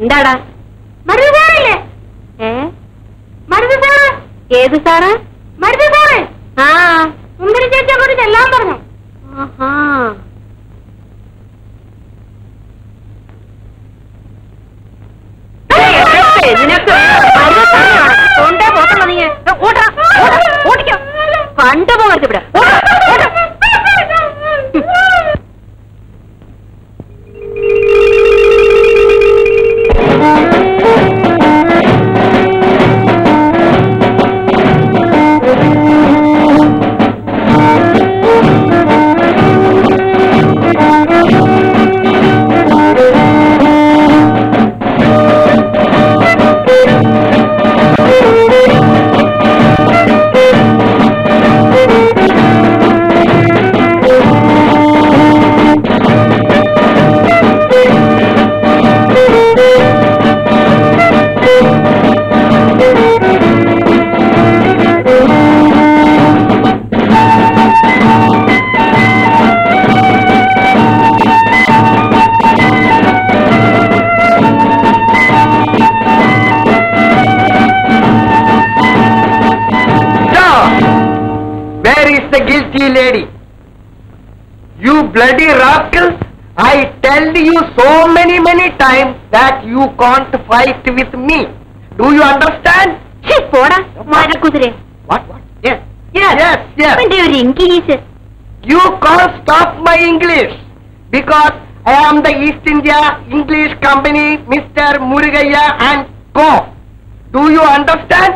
എന്താടാ? മരുത് സാറല്ലേ? മരുത് സാറ്? ഏത് സാറ്? മരുത് സാറ്. ആ, സുന്ദരി ചേച്ചിയെ കുറിച്ച് എല്ലാം പറഞ്ഞു. ആഹാ. കണ്ടുപോകരുത് ഇവിടെ. Lady, you bloody rascal! I tell you so many times that you can't fight with me. Do you understand? പോടാ മരക്കുതിരെ. What? Yes. English. You can't stop my English because I am the East India English Company, Mr. Murugaya and Co. Do you understand?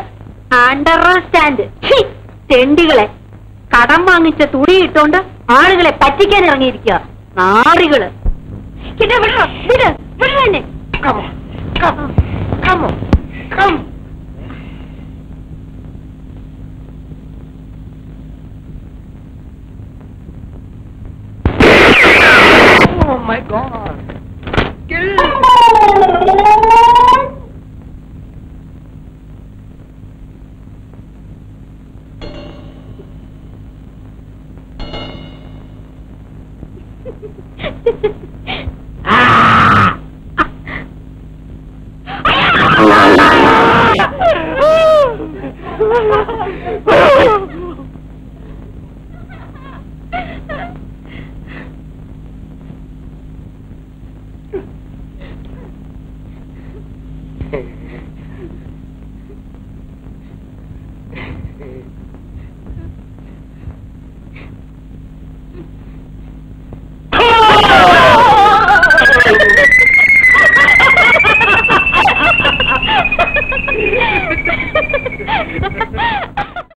Understand. തെണ്ടികളെ കടം വാങ്ങിച്ച തുണിയിട്ടോണ്ട് ആളുകളെ പറ്റിക്കാൻ ഇറങ്ങിയിരിക്കുക നാറികള്. Oh my God! Kill!